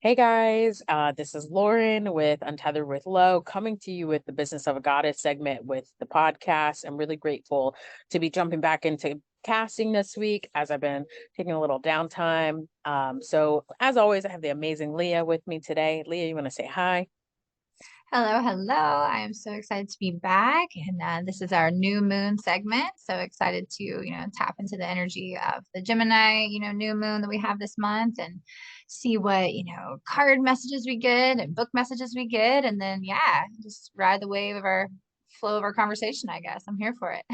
Hey guys, this is Lauren with Untethered with Lo, coming to you with the Business of a Goddess segment with the podcast. I'm really grateful to be jumping back into casting this week as I've been taking a little downtime. So as always, I have the amazing Leah with me today. Leah, you want to say hi? Hello, hello. I am so excited to be back. And this is our new moon segment. So excited to, tap into the energy of the Gemini, new moon that we have this month and see what, card messages we get and book messages we get. And then, yeah, just ride the wave of our flow of our conversation, I guess. I'm here for it.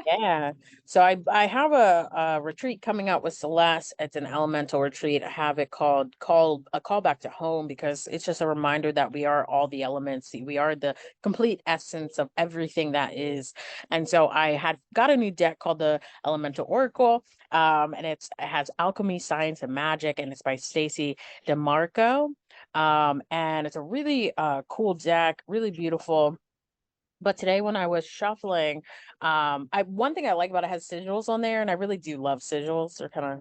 Yeah. So I have a retreat coming out with Celeste. It's an elemental retreat. I have it called a call back to home because it's just a reminder that we are all the elements. We are the complete essence of everything that is. And so I had got a new deck called the Elemental Oracle. And it has alchemy, science, and magic, and it's by Stacy DeMarco. And it's a really cool deck, really beautiful. But today when I was shuffling, I one thing I like about it has sigils on there, and I really do love sigils. They're kind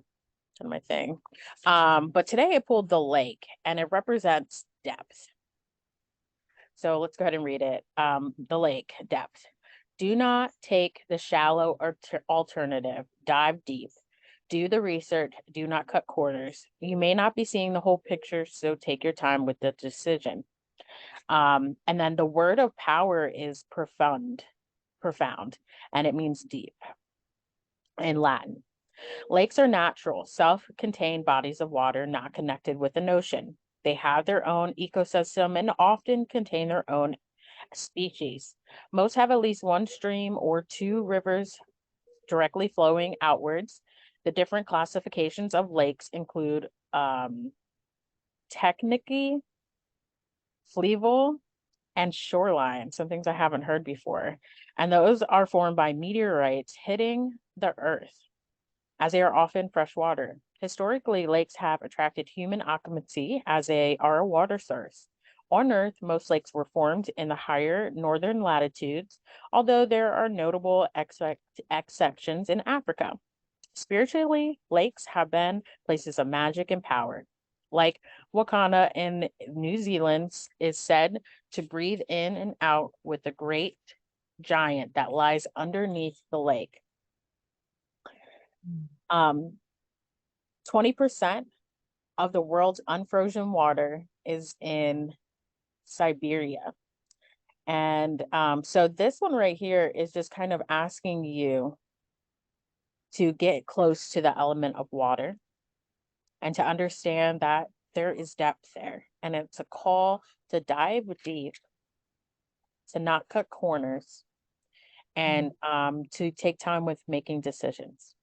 of my thing. But today I pulled the lake, and it represents depth. So let's go ahead and read it. The lake, depth. Do not take the shallow or alternative. Dive deep. Do the research. Do not cut corners. You may not be seeing the whole picture, so take your time with the decision. And then the word of power is profound, and it means deep in Latin. Lakes are natural, self contained bodies of water not connected with an ocean. They have their own ecosystem and often contain their own species. Most have at least one stream or two rivers directly flowing outwards. The different classifications of lakes include technically, fluvial, and shoreline, some things I haven't heard before. And those are formed by meteorites hitting the earth, as they are often freshwater. Historically, lakes have attracted human occupancy as they are a water source. On Earth, most lakes were formed in the higher northern latitudes, although there are notable exceptions in Africa. Spiritually, lakes have been places of magic and power. Like Wakanda in New Zealand is said to breathe in and out with the great giant that lies underneath the lake. Um, 20% of the world's unfrozen water is in Siberia. And so this one right here is just kind of asking you to get close to the element of water and to understand that there is depth there. And it's a call to dive deep, to not cut corners, and to take time with making decisions.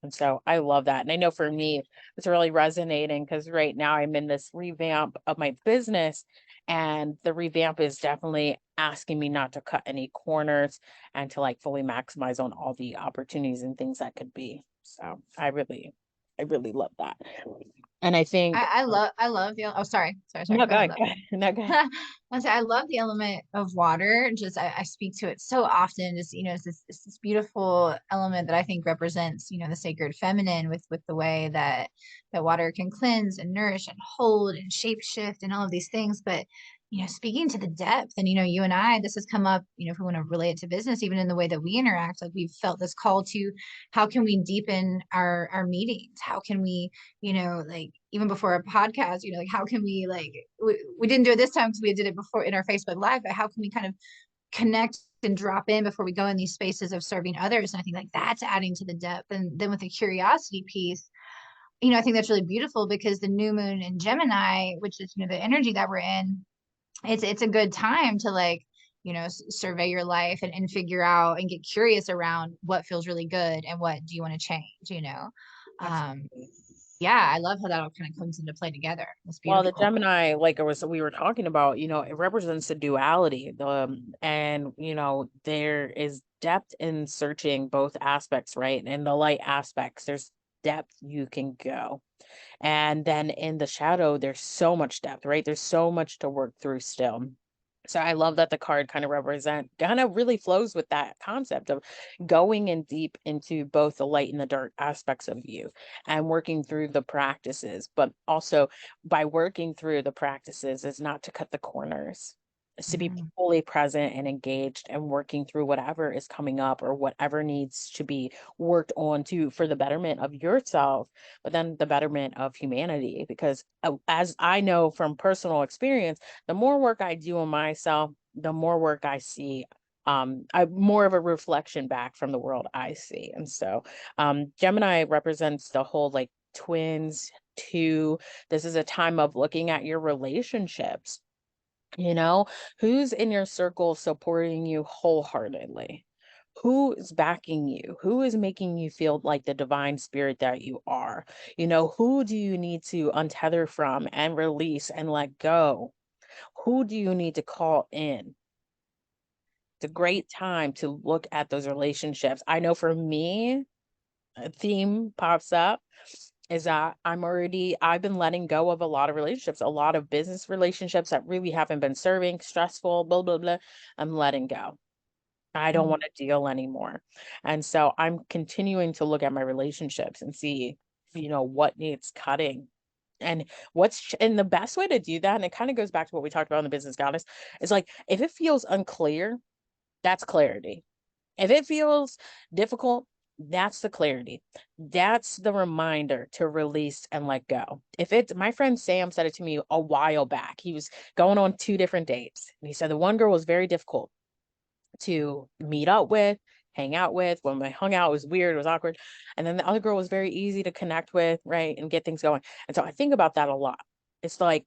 And so I love that. And I know for me, it's really resonating because right now I'm in this revamp of my business. And the revamp is definitely asking me not to cut any corners and to like fully maximize on all the opportunities and things that could be. So I really love that. And I think, I love the, oh, sorry. no, Go go ahead, ahead, love. go ahead. No, go ahead. I say I love the element of water. Just I speak to it so often. Just it's this beautiful element that I think represents the sacred feminine with the way that water can cleanse and nourish and hold and shape shift and all of these things. But speaking to the depth, and you and I, this has come up. If we want to relate it to business, even in the way that we interact, like we've felt this call to how can we deepen our meetings? How can we like even before a podcast, like how can we like we didn't do it this time because we did it before in our Facebook Live, but how can we kind of connect and drop in before we go in these spaces of serving others? And I think like that's adding to the depth. And then with the curiosity piece, I think that's really beautiful because the new moon in Gemini, which is the energy that we're in, it's a good time to like survey your life and figure out and get curious around what feels really good and what do you want to change. um Absolutely. yeah, I love how that all kind of comes into play together. It's Well, the beautiful. Gemini, like we were talking about, it represents the duality. And there is depth in searching both aspects, right? In the light aspects, there's depth you can go. And then in the shadow, there's so much depth, right? There's so much to work through still. So I love that the card kind of really flows with that concept of going in deep into both the light and the dark aspects of you and working through the practices, but also by working through the practices is not to cut the corners. Is to be Mhm. fully present and engaged and working through whatever is coming up or whatever needs to be worked on to for the betterment of yourself, but then the betterment of humanity. Because as I know from personal experience, the more work I do on myself, the more work I see. I more of a reflection back from the world I see. And so Gemini represents the whole like twins, two. This is a time of looking at your relationships, you know, who's in your circle supporting you wholeheartedly? Who is backing you? Who is making you feel like the divine spirit that you are? You know, who do you need to untether from and release and let go? Who do you need to call in? It's a great time to look at those relationships. I know for me, a theme pops up is that I've been letting go of a lot of relationships, a lot of business relationships that really haven't been serving, stressful, blah, blah, blah. I'm letting go. I don't Mhm. want to deal anymore. And so I'm continuing to look at my relationships and see, what needs cutting and and the best way to do that. And it kind of goes back to what we talked about in the business goddess is like, if it feels unclear, that's clarity. If it feels difficult, that's the clarity. That's the reminder to release and let go. If it's my friend Sam said it to me a while back. He was going on two different dates. And he said the one girl was very difficult to meet up with, hang out with. When we hung out, it was weird, it was awkward. And then the other girl was very easy to connect with, right? And get things going. And so I think about that a lot. It's like,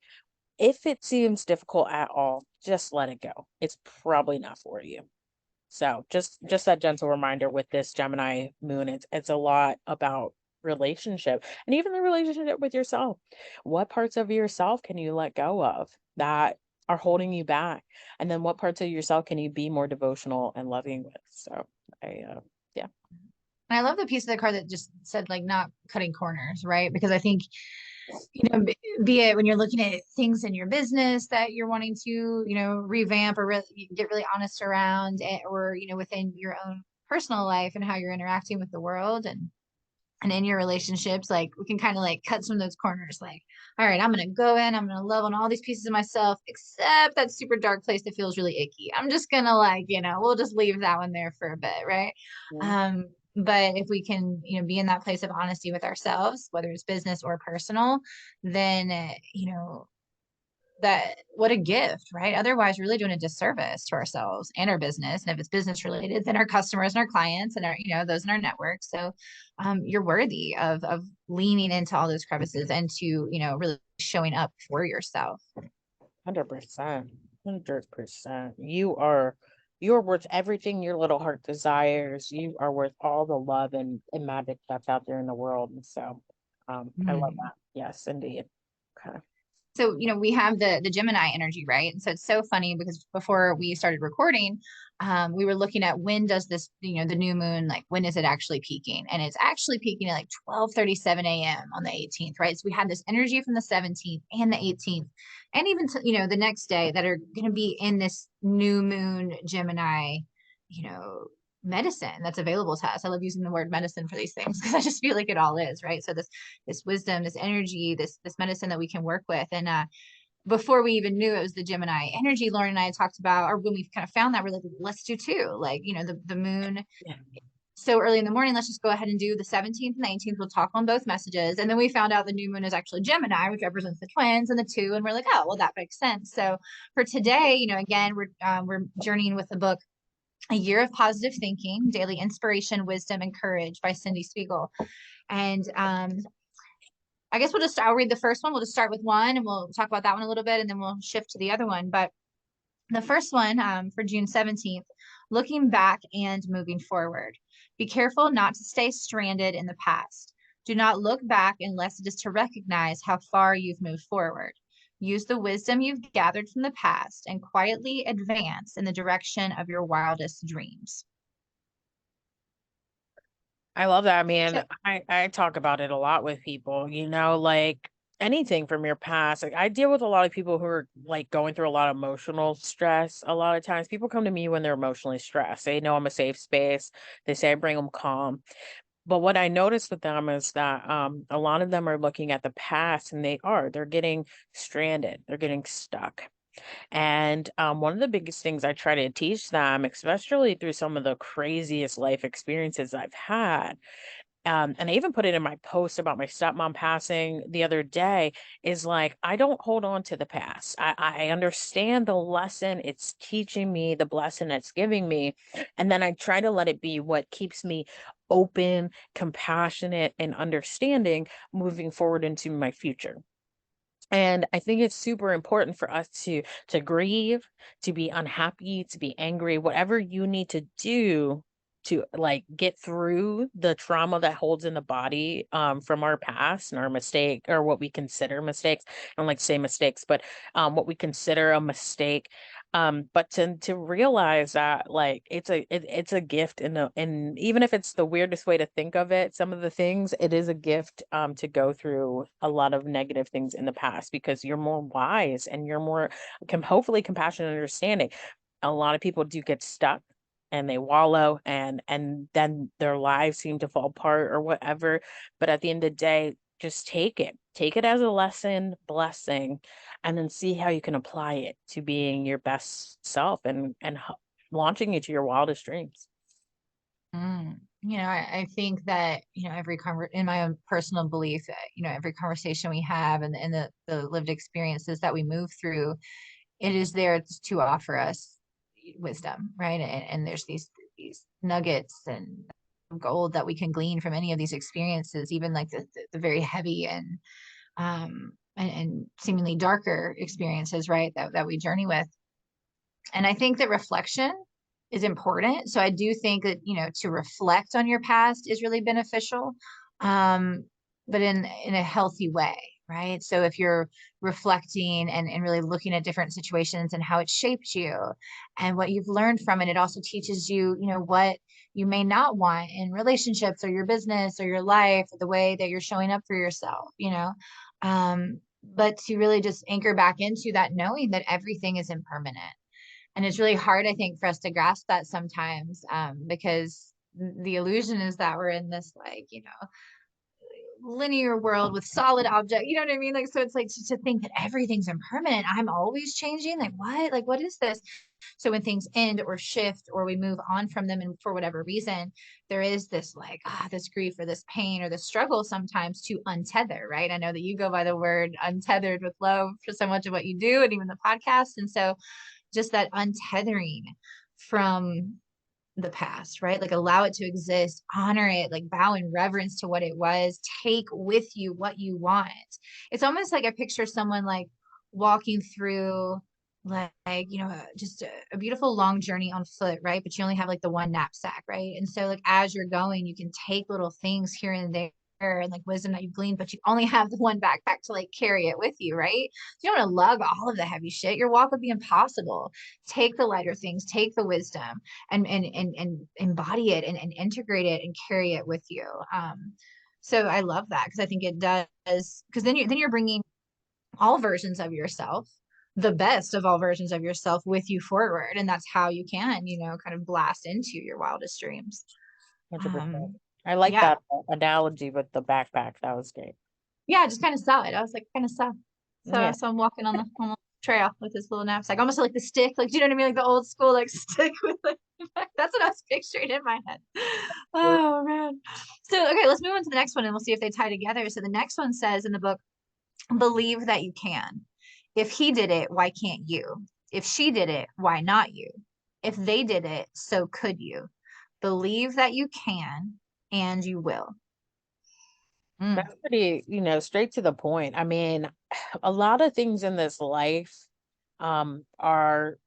if it seems difficult at all, just let it go. It's probably not for you. So just that gentle reminder with this Gemini moon, it's a lot about relationship and even the relationship with yourself. What parts of yourself can you let go of that are holding you back? And then what parts of yourself can you be more devotional and loving with? So yeah. And I love the piece of the card that just said like not cutting corners, right? Because I think, be it when you're looking at things in your business that you're wanting to, revamp or get really honest around, or, within your own personal life and how you're interacting with the world and in your relationships, like we can kind of like cut some of those corners. Like, all right, I'm going to go in, I'm going to love on all these pieces of myself, except that super dark place that feels really icky. I'm just going to like, we'll just leave that one there for a bit. Right. Mhm. Um, but if we can, be in that place of honesty with ourselves, whether it's business or personal, then, that what a gift, right? Otherwise, we're really doing a disservice to ourselves and our business. And if it's business related, then our customers and our clients and our, those in our network. So you're worthy of leaning into all those crevices and to, really showing up for yourself. 100%. 100%. You're worth everything your little heart desires. You are worth all the love and magic that's out there in the world. And so I love Mhm. that. Yes, indeed. Okay. So we have the Gemini energy, right? And so it's so funny because before we started recording, we were looking at when does this, the new moon, like when is it actually peaking? And it's actually peaking at like 12:37 a.m. on the 18th, right? So we had this energy from the 17th and the 18th and even the next day that are going to be in this new moon Gemini, you know medicine that's available to us. I love using the word medicine for these things because I just feel like it all is, right? So this wisdom, this energy, this medicine that we can work with. And before we even knew it was the Gemini energy, Lauren and I had talked about, or when we kind of found that, we're like, let's do two. Like, the moon Yeah. so early in the morning, let's just go ahead and do the 17th and 18th. We'll talk on both messages. And then we found out the new moon is actually Gemini, which represents the twins and the two. And we're like, oh, well, that makes sense. So for today, again, we're journeying with the book A Year of Positive Thinking, Daily Inspiration, Wisdom, and Courage by Cyndie Spiegel. And I guess I'll read the first one. We'll just start with one and we'll talk about that one a little bit and then we'll shift to the other one. But the first one for June 17th, looking back and moving forward. Be careful not to stay stranded in the past. Do not look back unless it is to recognize how far you've moved forward. Use the wisdom you've gathered from the past and quietly advance in the direction of your wildest dreams. I love that. I So, mean, I talk about it a lot with people, like anything from your past. Like I deal with a lot of people who are like going through a lot of emotional stress. A lot of times people come to me when they're emotionally stressed. They know I'm a safe space. They say I bring them calm. But what I noticed with them is that a lot of them are looking at the past and they're getting stranded. They're getting stuck. And one of the biggest things I try to teach them, especially through some of the craziest life experiences I've had, and I even put it in my post about my stepmom passing the other day, is like, I don't hold on to the past. I understand the lesson it's teaching me, the blessing it's giving me. And then I try to let it be what keeps me open, compassionate, and understanding moving forward into my future. And I think it's super important for us to grieve, to be unhappy, to be angry, whatever you need to do to like get through the trauma that holds in the body from our past and our mistake or what we consider mistakes. I don't like to say mistakes, but what we consider a mistake. But to realize that like it's a gift and even if it's the weirdest way to think of it, some of the things it is a gift to go through a lot of negative things in the past because you're more wise and you're more hopefully compassionate and understanding. A lot of people do get stuck and they wallow and then their lives seem to fall apart or whatever. But at the end of the day, just take it. Take it as a lesson, blessing, and then see how you can apply it to being your best self and launching you to your wildest dreams. I think that, in my own personal belief, every conversation we have and the lived experiences that we move through, it is there to offer us wisdom, right? And there's these nuggets and gold that we can glean from any of these experiences, even like the very heavy and seemingly darker experiences, right? That we journey with. And I think that reflection is important. So I do think that, to reflect on your past is really beneficial, um, but in a healthy way, right? So if you're reflecting and really looking at different situations and how it shaped you and what you've learned from it, it also teaches you, what you may not want in relationships or your business or your life, or the way that you're showing up for yourself, but to really just anchor back into that knowing that everything is impermanent. And it's really hard, I think, for us to grasp that sometimes, because the illusion is that we're in this, like, linear world with solid object, you know what I mean? Like, so it's like to think that everything's impermanent. I'm always changing. Like, what? Like, what is this? So when things end or shift or we move on from them, and for whatever reason, there is this like, this grief or this pain or this struggle sometimes to untether, right? I know that you go by the word untethered with love for so much of what you do and even the podcast. And so just that untethering from the past, right? Like allow it to exist, honor it, like bow in reverence to what it was, take with you what you want. It's almost like I picture someone like walking through just a beautiful long journey on foot, right? But you only have like the one knapsack, right? And so like as you're going, you can take little things here and there and like wisdom that you've gleaned, but you only have the one backpack to like carry it with you, right? So you don't want to lug all of the heavy shit. Your walk would be impossible. Take the lighter things, take the wisdom and embody it and integrate it and carry it with you. So I love that because I think it does, because then you're bringing all versions of yourself, the best of all versions of yourself with you forward, and that's how you can, kind of blast into your wildest dreams. 100%. um I like yeah, that analogy with the backpack. That was great. yeah, just kind of saw it. I was like, kind of saw. So Yeah. so I'm walking on the trail with this little knapsack, almost like the stick, like, do you know what I mean, like the old school like stick with like that's what I was picturing in my head. Oh man. So okay, let's move on to the next one and we'll see if they tie together. So the next one says in the book, believe that you can. If he did it, why can't you? If she did it, why not you? If they did it, so could you. Believe that you can and you will. Mm. That's pretty, straight to the point. I mean, a lot of things in this life are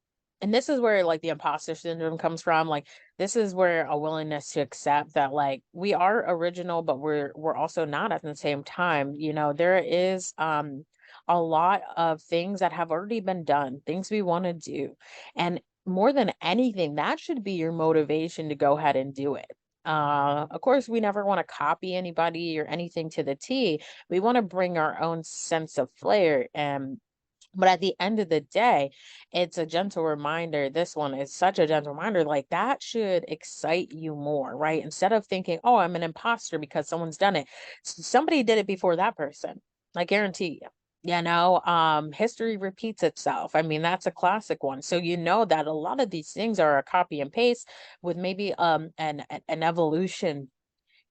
and this is where like the imposter syndrome comes from. Like this is where a willingness to accept that like we are original, but we're also not at the same time. There is a lot of things that have already been done, things we want to do. And more than anything, that should be your motivation to go ahead and do it. Of course, we never want to copy anybody or anything to the T. We want to bring our own sense of flair. And but at the end of the day, it's a gentle reminder. This one is such a gentle reminder. Like that should excite you more, right? Instead of thinking, oh, I'm an imposter because someone's done it. Somebody did it before that person. I guarantee you. History repeats itself. I mean, that's a classic one. So you know that a lot of these things are a copy and paste with maybe an evolution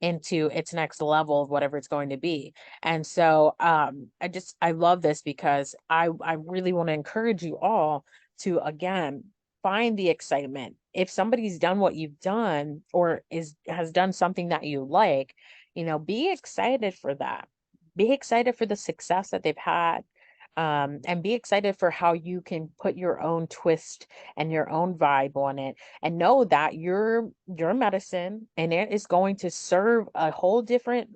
into its next level of whatever it's going to be. And so I love this because I really want to encourage you all to again find the excitement. If somebody's done what you've done or is has done something that you like, be excited for that. Be excited for the success that they've had. And be excited for how you can put your own twist and your own vibe on it, and know that your medicine and it is going to serve a whole different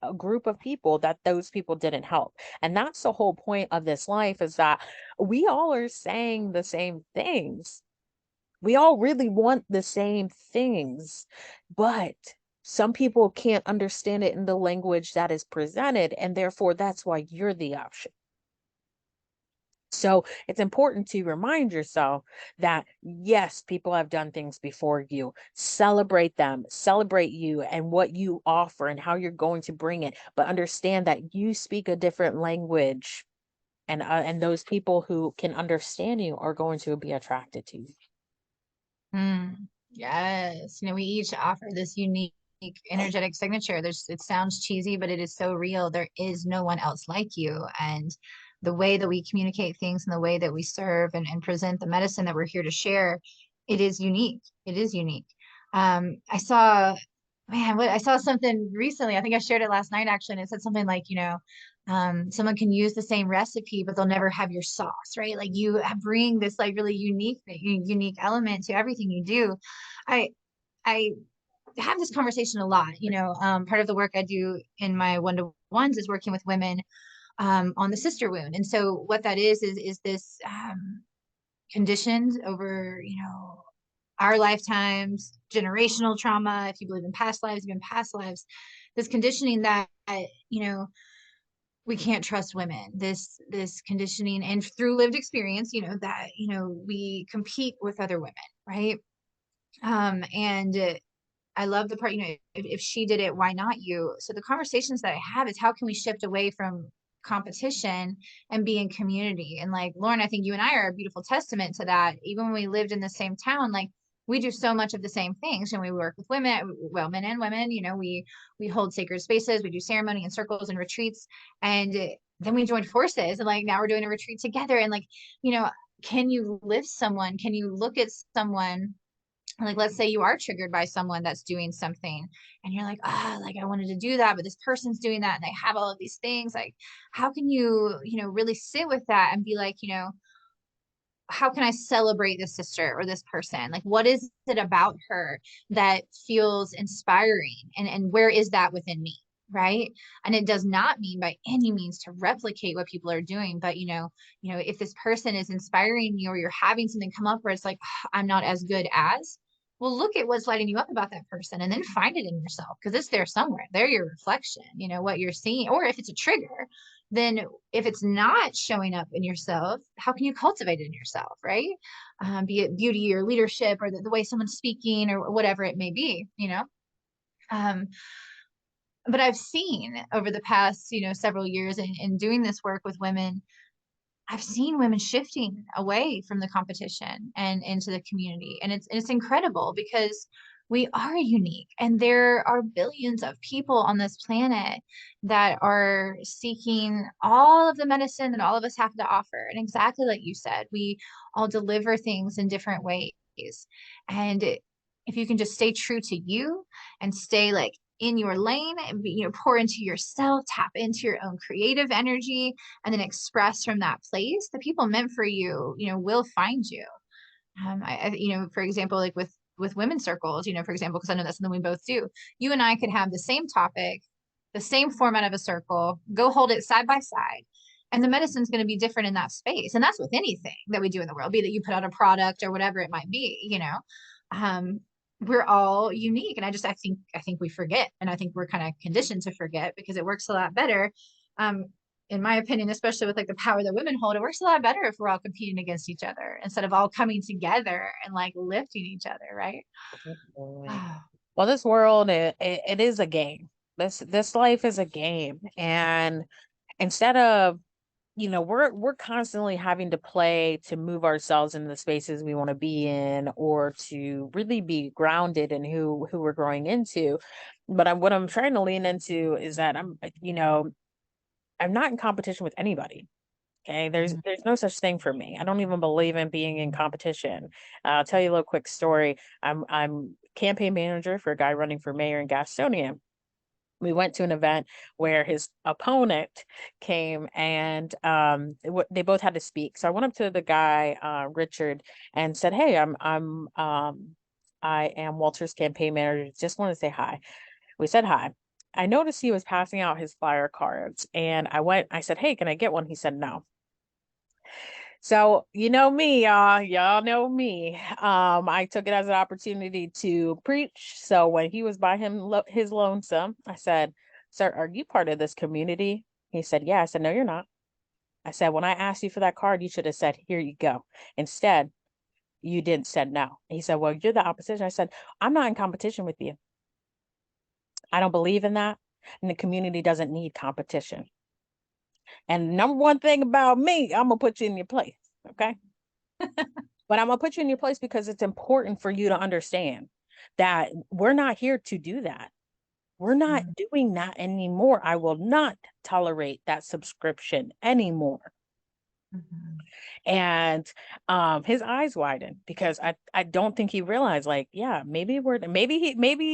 a group of people that those people didn't help. And that's the whole point of this life, is that we all are saying the same things. We all really want the same things, but some people can't understand it in the language that is presented, and therefore that's why you're the option. So it's important to remind yourself that yes, people have done things before you. Celebrate them, celebrate you and what you offer and how you're going to bring it. But understand that you speak a different language, and those people who can understand you are going to be attracted to you. Yes. We each offer this unique energetic signature. It sounds cheesy, but it is so real. There is no one else like you. And the way that we communicate things and the way that we serve and present the medicine that we're here to share, it is unique. It is unique. I saw, man, I saw something recently. I think I shared it last night actually, and it said something like, someone can use the same recipe, but they'll never have your sauce, right? Like you bring this like really unique element to everything you do. I I have this conversation a lot. Part of the work I do in my one-to-ones is working with women on the sister wound, and so what that is this conditioned over our lifetimes, generational trauma. If you believe in past lives, even past lives, this conditioning that you know we can't trust women, this conditioning, and through lived experience, that we compete with other women, right? And I love the part, if she did it, why not you? So the conversations that I have is how can we shift away from competition and be in community? And like Lauren, I think you and I are a beautiful testament to that. Even when we lived in the same town, like we do so much of the same things, and we work with women, well, men and women. We hold sacred spaces, we do ceremony and circles and retreats, and then we joined forces, and like now we're doing a retreat together. And like, you know, can you lift someone? Can you look at someone? Like, let's say you are triggered by someone that's doing something, and you're like, like I wanted to do that, but this person's doing that and they have all of these things. Like, how can you, really sit with that and be like, how can I celebrate this sister or this person? Like, what is it about her that feels inspiring? And where is that within me? Right. And it does not mean by any means to replicate what people are doing. But, if this person is inspiring you or you're having something come up where it's like, I'm not as good as, well, look at what's lighting you up about that person and then find it in yourself because it's there somewhere. They're your reflection, what you're seeing. Or if it's a trigger, then if it's not showing up in yourself, how can you cultivate it in yourself, right? Be it beauty or leadership or the way someone's speaking or whatever it may be, Um, but I've seen over the past, several years in doing this work with women, I've seen women shifting away from the competition and into the community. And it's incredible because we are unique and there are billions of people on this planet that are seeking all of the medicine that all of us have to offer. And exactly like you said, we all deliver things in different ways. And if you can just stay true to you and stay like in your lane and pour into yourself, tap into your own creative energy, and then express from that place, the people meant for you, will find you. For example, like with women's circles, for example, because I know that's something we both do. You and I could have the same topic, the same format of a circle, go hold it side by side, and the medicine's going to be different in that space. And that's with anything that we do in the world, be that you put out a product or whatever it might be. Um, we're all unique. And I think we forget, and I think we're kind of conditioned to forget, because it works a lot better. Um, in my opinion, especially with like the power that women hold, it works a lot better if we're all competing against each other instead of all coming together and like lifting each other, right? Absolutely. Well, this world, it is a game. This life is a game. And instead of, we're constantly having to play to move ourselves into the spaces we want to be in, or to really be grounded in who we're growing into. But what I'm trying to lean into is that I'm not in competition with anybody. Okay, Mhm. there's no such thing for me. I don't even believe in being in competition. I'll tell you a little quick story. I'm campaign manager for a guy running for mayor in Gastonia. We went to an event where his opponent came, and they both had to speak. So I went up to the guy, Richard, and said, "Hey, I am Walter's campaign manager. Just want to say hi." We said hi. I noticed he was passing out his flyer cards, and I said, "Hey, can I get one?" He said no. So you know me, y'all know me. I took it as an opportunity to preach. So when he was by his lonesome, I said, "Sir, are you part of this community?" He said, "Yeah." I said, "No, you're not." I said, "When I asked you for that card, you should have said, 'Here you go.' Instead, you didn't said no." He said, "Well, you're the opposition." I said, "I'm not in competition with you. I don't believe in that. And the community doesn't need competition. And number one thing about me, I'm gonna put you in your place. Okay. But I'm gonna put you in your place because it's important for you to understand that we're not here to do that. We're not Mhm. doing that anymore. I will not tolerate that subscription anymore." Mhm. And his eyes widened, because I don't think he realized, like, yeah, maybe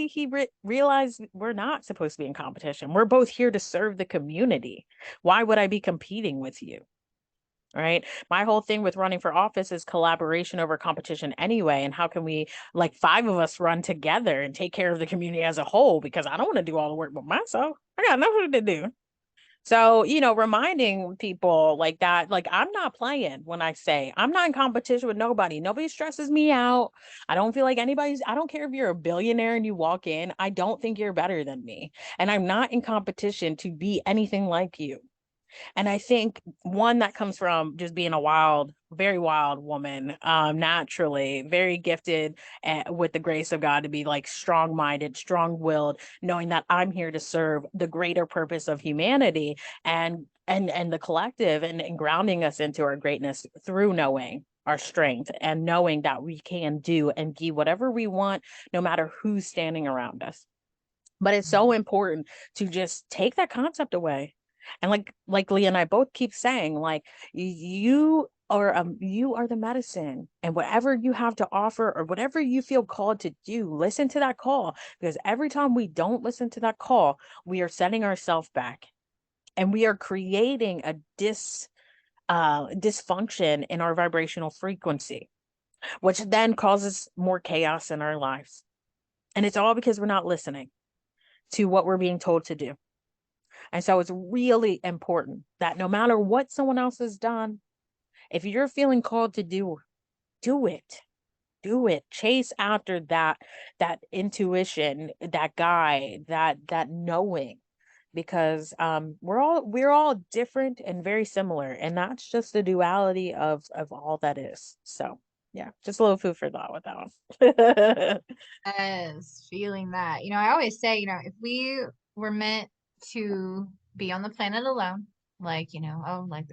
he realized we're not supposed to be in competition. We're both here to serve the community. Why would I be competing with you? Right. My whole thing with running for office is collaboration over competition anyway. And how can we, like, five of us run together and take care of the community as a whole? Because I don't want to do all the work by myself. I got nothing to do. So, reminding people like that, like, I'm not playing when I say I'm not in competition with nobody. Nobody stresses me out. I don't care if you're a billionaire and you walk in, I don't think you're better than me. And I'm not in competition to be anything like you. And I think one that comes from just being a very wild woman, naturally, very gifted with the grace of God to be like strong minded, strong willed, knowing that I'm here to serve the greater purpose of humanity and the collective, and grounding us into our greatness through knowing our strength and knowing that we can do and be whatever we want, no matter who's standing around us. But it's so important to just take that concept away. And like Leah and I both keep saying, like, you are the medicine, and whatever you have to offer or whatever you feel called to do, listen to that call, because every time we don't listen to that call, we are setting ourselves back, and we are creating a dysfunction in our vibrational frequency, which then causes more chaos in our lives. And it's all because we're not listening to what we're being told to do. And so it's really important that no matter what someone else has done, if you're feeling called to do it. Do it. Chase after that intuition, that guide, that knowing. Because we're all different and very similar. And that's just the duality of all that is. So yeah, just a little food for thought with that one. Yes, feeling that. I always say, if we were meant to be on the planet alone, like, oh, like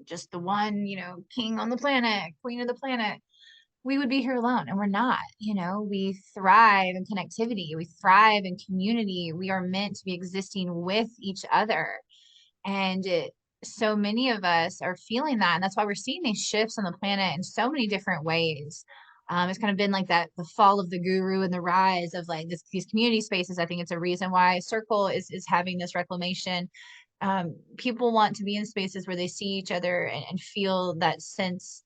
just the one, king on the planet, queen of the planet, we would be here alone, and we're not. We thrive in connectivity, we thrive in community. We are meant to be existing with each other. And so many of us are feeling that. And that's why we're seeing these shifts on the planet in so many different ways. It's kind of been like that, the fall of the guru and the rise of like these community spaces. I think it's a reason why Circle is having this reclamation. People want to be in spaces where they see each other and feel that sense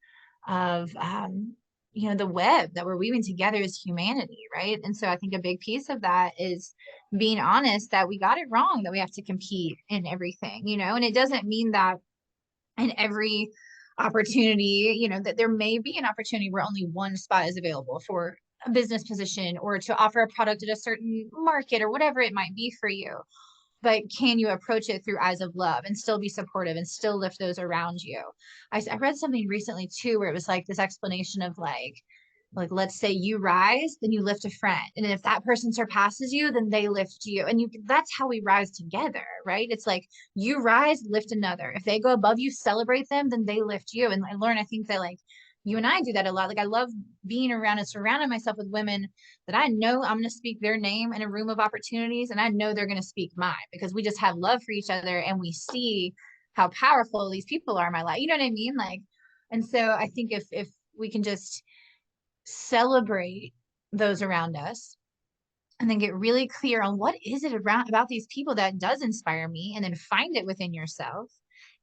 of the web that we're weaving together as humanity, right? And so I think a big piece of that is being honest that we got it wrong, that we have to compete in everything, and it doesn't mean that in every opportunity, that there may be an opportunity where only one spot is available for a business position or to offer a product at a certain market or whatever it might be for you. But can you approach it through eyes of love and still be supportive and still lift those around you? I read something recently too where it was like this explanation of like let's say you rise, then you lift a friend, and if that person surpasses you, then they lift you, and you that's how we rise together, right? It's like you rise, lift another. If they go above you, celebrate them, then they lift you. And Lauren, I think that like you and I do that a lot. Like I love being around and surrounding myself with women that I know I'm going to speak their name in a room of opportunities, and I know they're going to speak mine because we just have love for each other and we see how powerful these people are in my life. You know what I mean? Like, and so I think if we can just celebrate those around us and then get really clear on what is it around about these people that does inspire me, and then find it within yourself,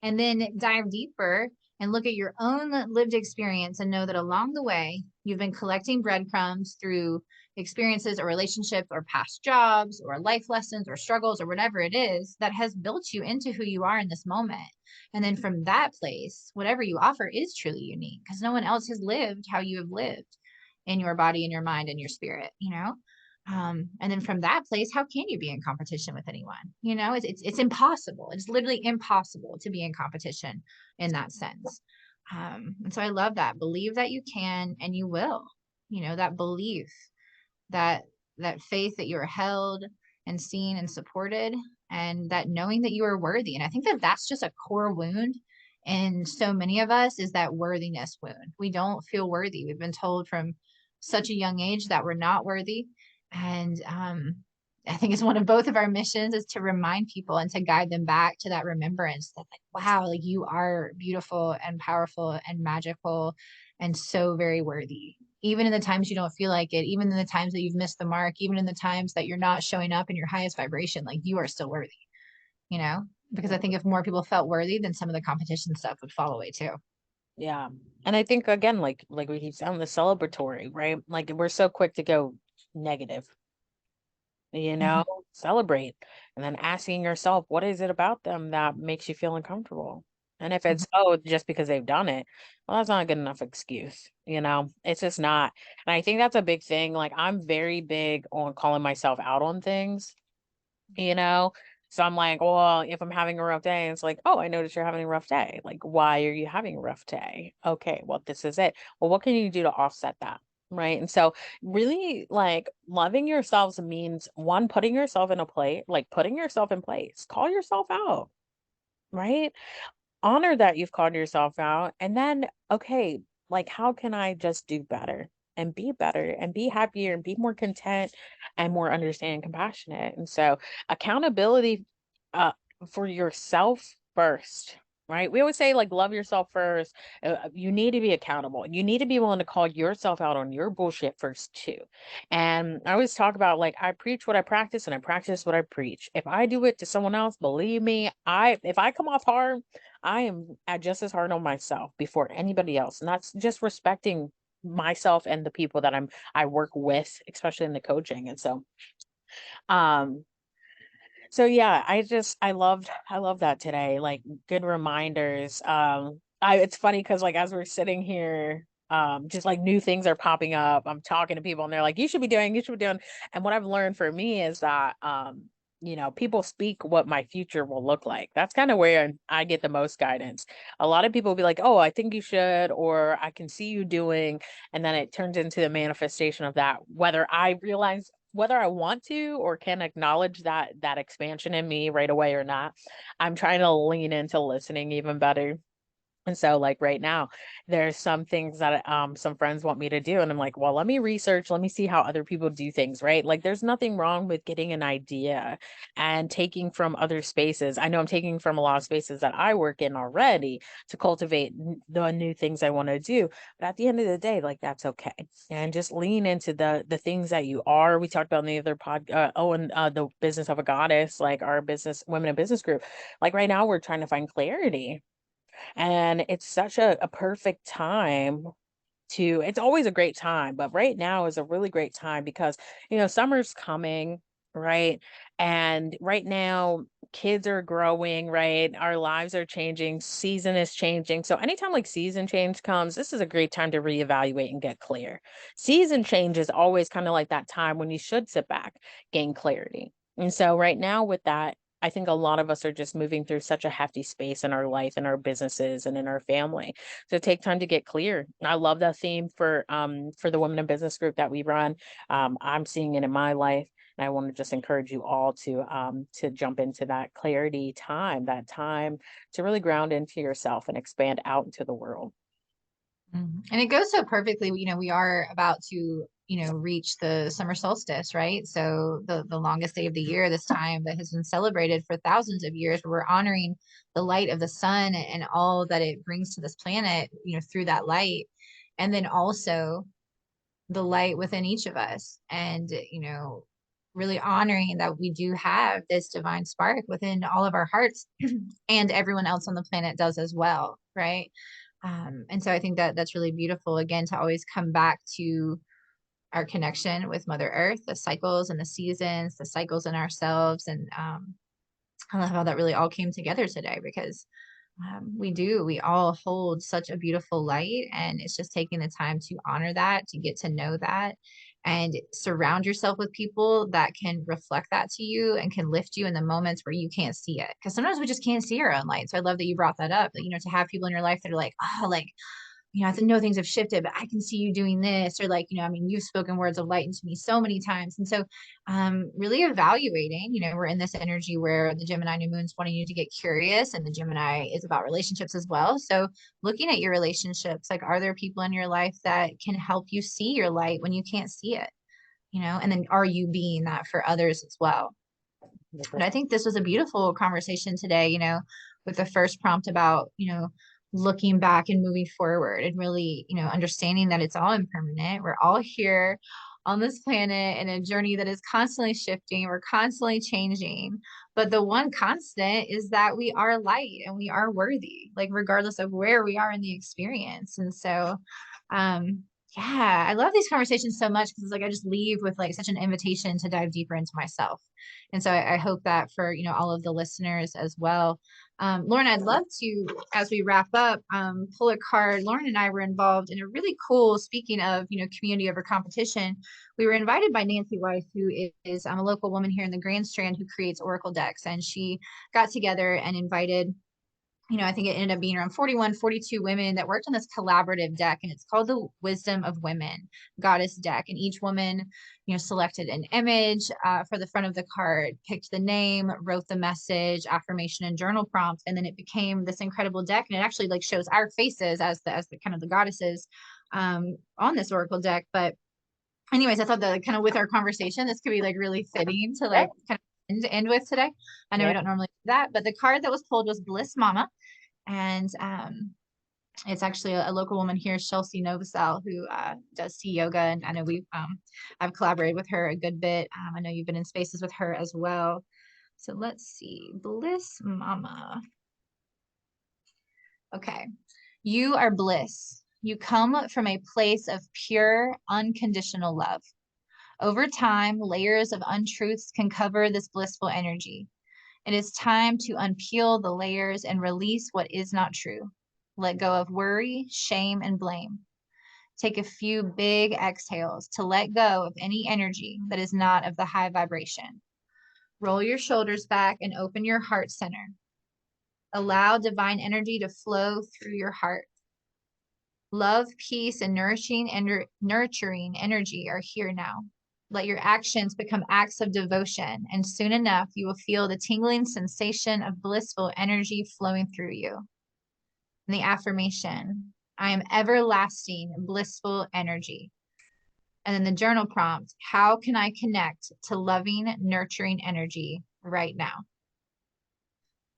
and then dive deeper and look at your own lived experience and know that along the way you've been collecting breadcrumbs through experiences or relationships or past jobs or life lessons or struggles or whatever it is that has built you into who you are in this moment. And then from that place, whatever you offer is truly unique because no one else has lived how you have lived in your body and your mind and your spirit, you know? And then from that place, how can you be in competition with anyone? You know, it's impossible. It's literally impossible to be in competition in that sense. And so I love that. Believe that you can and you will. You know, that belief, that that faith that you are held and seen and supported, and that knowing that you are worthy. And I think that that's just a core wound. And so many of us is that worthiness wound. We don't feel worthy. We've been told from such a young age that we're not worthy. And I think it's one of both of our missions is to remind people and to guide them back to that remembrance that like, wow, like you are beautiful and powerful and magical and so very worthy. Even in the times you don't feel like it, even in the times that you've missed the mark, even in the times that you're not showing up in your highest vibration, like you are still worthy, you know? Because I think if more people felt worthy, then some of the competition stuff would fall away too. Yeah. And I think again, like we keep saying, the celebratory, right? Like we're so quick to go negative, you Mm-hmm. know, celebrate. And then asking yourself, what is it about them that makes you feel uncomfortable? And if Mm-hmm. it's, oh, just because they've done it, well, that's not a good enough excuse, you know? It's just not. And I think that's a big thing. Like I'm very big on calling myself out on things, you know? So I'm like, well, if I'm having a rough day, it's like, oh, I noticed you're having a rough day. Like, why are you having a rough day? Okay, well, this is it. Well, what can you do to offset that? Right. And so really like loving yourselves means one, putting yourself in a place, like putting yourself in place, call yourself out, right? Honor that you've called yourself out. And then, okay, like, how can I just do better and be happier and be more content and more understanding and compassionate? And so, accountability uh, for yourself first. Right. We always say, like, love yourself first. You need to be accountable. You need to be willing to call yourself out on your bullshit first, too. And I always talk about like I preach what I practice and I practice what I preach. If I do it to someone else, believe me, if I come off hard, I am just as hard on myself before anybody else. And that's just respecting myself and the people that I work with, especially in the coaching. And um, so yeah, I love that today. Like good reminders. It's funny because like as we're sitting here, just like new things are popping up. I'm talking to people and they're like, you should be doing. And what I've learned for me is that people speak what my future will look like. That's kind of where I get the most guidance. A lot of people will be like, oh, I think you should, or I can see you doing, and then it turns into the manifestation of that, whether I want to or can acknowledge that expansion in me right away or not. I'm trying to lean into listening even better. And so like right now, there's some things that some friends want me to do. And I'm like, well, let me research, let me see how other people do things, right? Like there's nothing wrong with getting an idea and taking from other spaces. I know I'm taking from a lot of spaces that I work in already to cultivate the new things I want to do. But at the end of the day, like that's okay. And just lean into the things that you are. We talked about in the other the business of a goddess, like our business, women in business group. Like right now, we're trying to find clarity and it's such a perfect time it's always a great time, but right now is a really great time because, summer's coming, right? And right now, kids are growing, right? Our lives are changing, season is changing. So anytime like season change comes, this is a great time to reevaluate and get clear. Season change is always kind of like that time when you should sit back, gain clarity. And so right now with that, I think a lot of us are just moving through such a hefty space in our life, in our businesses, and in our family. So take time to get clear. I love that theme for the Women in Business group that we run. I'm seeing it in my life. And I want to just encourage you all to jump into that clarity time, that time to really ground into yourself and expand out into the world. And it goes so perfectly. We are about to, reach the summer solstice, right? So the longest day of the year, this time that has been celebrated for thousands of years, where we're honoring the light of the sun and all that it brings to this planet, through that light. And then also the light within each of us. And, really honoring that we do have this divine spark within all of our hearts and everyone else on the planet does as well, right? And so I think that that's really beautiful, again, to always come back to our connection with Mother Earth, the cycles and the seasons, the cycles in ourselves. And I love how that really all came together today, because we all hold such a beautiful light, and it's just taking the time to honor that, to get to know that, and surround yourself with people that can reflect that to you and can lift you in the moments where you can't see it. Because sometimes we just can't see our own light. So I love that you brought that up, that, to have people in your life that are like, oh, like, I know things have shifted, but I can see you doing this, or like, I mean, you've spoken words of light into me so many times. And so, really evaluating, we're in this energy where the Gemini new moon's wanting you to get curious, and the Gemini is about relationships as well. So looking at your relationships, like, are there people in your life that can help you see your light when you can't see it? And then are you being that for others as well? But I think this was a beautiful conversation today, with the first prompt about, looking back and moving forward, and really, understanding that it's all impermanent. We're all here on this planet in a journey that is constantly shifting. We're constantly changing. But the one constant is that we are light and we are worthy, like, regardless of where we are in the experience. And so, yeah, I love these conversations so much, because it's like I just leave with like such an invitation to dive deeper into myself. And so I hope that for, all of the listeners as well. Lauren, I'd love to, as we wrap up, pull a card. Lauren and I were involved in a really cool, speaking of, community over competition. We were invited by Nancy Weiss, who is a local woman here in the Grand Strand who creates Oracle decks. And she got together and invited, I think it ended up being around 41, 42 women that worked on this collaborative deck, and it's called the Wisdom of Women Goddess deck. And each woman, selected an image for the front of the card, picked the name, wrote the message, affirmation, and journal prompt, and then it became this incredible deck. And it actually like shows our faces as the kind of the goddesses on this oracle deck. But anyways, I thought that kind of with our conversation, this could be like really fitting to like kind of end with today. I know we don't normally do that, but the card that was pulled was Bliss Mama. And it's actually a local woman here, Chelsea Novosel, who does tea yoga. And I know I've collaborated with her a good bit. I know you've been in spaces with her as well. So let's see, Bliss Mama. Okay. You are bliss. You come from a place of pure, unconditional love. Over time, layers of untruths can cover this blissful energy. It is time to unpeel the layers and release what is not true. Let go of worry, shame, and blame. Take a few big exhales to let go of any energy that is not of the high vibration. Roll your shoulders back and open your heart center. Allow divine energy to flow through your heart. Love, peace, and nurturing energy are here now. Let your actions become acts of devotion, and soon enough, you will feel the tingling sensation of blissful energy flowing through you. And the affirmation, I am everlasting, blissful energy. And then the journal prompt, how can I connect to loving, nurturing energy right now?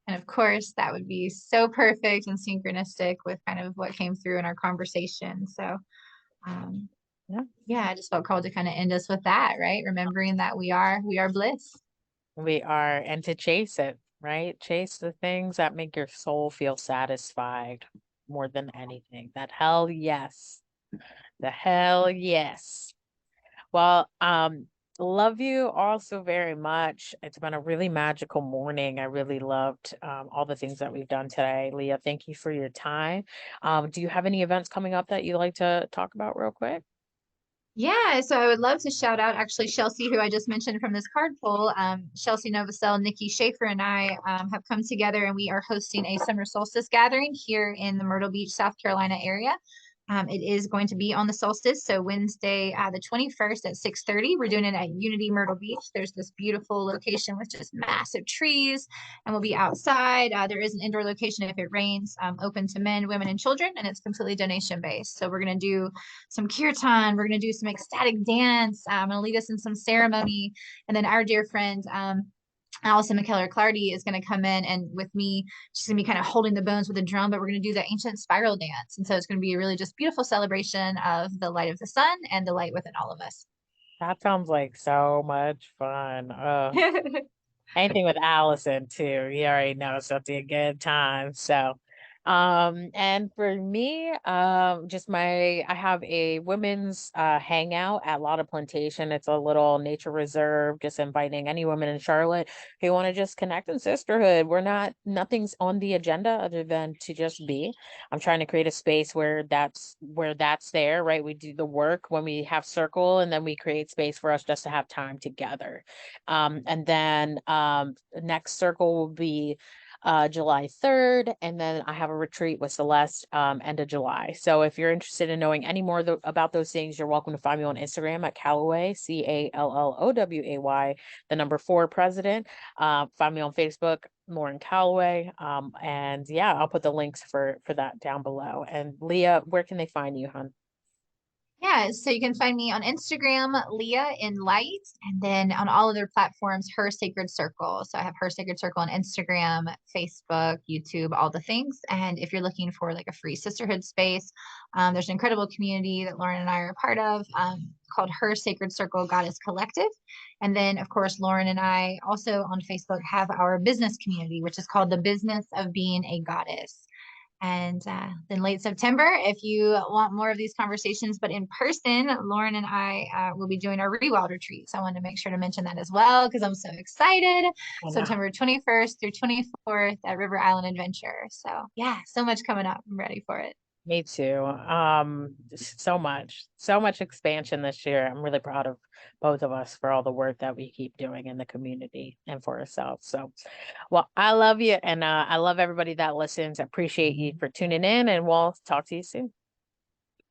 And of course, that would be so perfect and synchronistic with kind of what came through in our conversation. So, yeah, I just felt called to kind of end us with that, right? Remembering that we are bliss. We are, and to chase it, right? Chase the things that make your soul feel satisfied more than anything. That hell yes. The hell yes. Well, Love you also very much. It's been a really magical morning. I really loved all the things that we've done today. Leah, thank you for your time. Do you have any events coming up that you'd like to talk about real quick? Yeah, so I would love to shout out actually Chelsea, who I just mentioned from this card pull. Chelsea Novosel, Nikki Schaefer, and I have come together and we are hosting a summer solstice gathering here in the Myrtle Beach, South Carolina area. It is going to be on the solstice, so Wednesday, the 21st at 6:30. We're doing it at Unity Myrtle Beach. There's this beautiful location with just massive trees, and we'll be outside. There is an indoor location if it rains, open to men, women, and children, and it's completely donation based. So we're going to do some kirtan. We're going to do some ecstatic dance. I'm going to lead us in some ceremony. And then our dear friend, Allison McKellar Clardy is going to come in and with me, she's going to be kind of holding the bones with a drum, but we're going to do the ancient spiral dance. And so it's going to be a really just beautiful celebration of the light of the sun and the light within all of us. That sounds like so much fun. Anything with Allison too. You already know it's gonna be a good time. So, and for me, just I have a women's hangout at Lotta Plantation. It's a little nature reserve, just inviting any women in Charlotte who want to just connect in sisterhood. Nothing's on the agenda other than to just be. I'm trying to create a space where that's there, right? We do the work when we have circle, and then we create space for us just to have time together. And then the next circle will be July 3rd. And then I have a retreat with Celeste end of July. So if you're interested in knowing any more about those things, you're welcome to find me on Instagram at Calloway, Calloway, the number 4 president. Find me on Facebook, Lauren Calloway. And yeah, I'll put the links for that down below. And Leah, where can they find you, hon? Yeah, so you can find me on Instagram, Leah in Light, and then on all other platforms, Her Sacred Circle. So I have Her Sacred Circle on Instagram, Facebook, YouTube, all the things. And if you're looking for like a free sisterhood space, there's an incredible community that Lauren and I are a part of called Her Sacred Circle Goddess Collective. And then, of course, Lauren and I also on Facebook have our business community, which is called The Business of Being a Goddess. And then late September, if you want more of these conversations, but in person, Lauren and I will be doing our Rewild retreat. So I wanted to make sure to mention that as well because I'm so excited. I know. September 21st through 24th at River Island Adventure. So yeah, so much coming up. I'm ready for it. Me too. So much expansion this year. I'm really proud of both of us for all the work that we keep doing in the community and for ourselves. So, well, I love you and I love everybody that listens. I appreciate you for tuning in and we'll talk to you soon.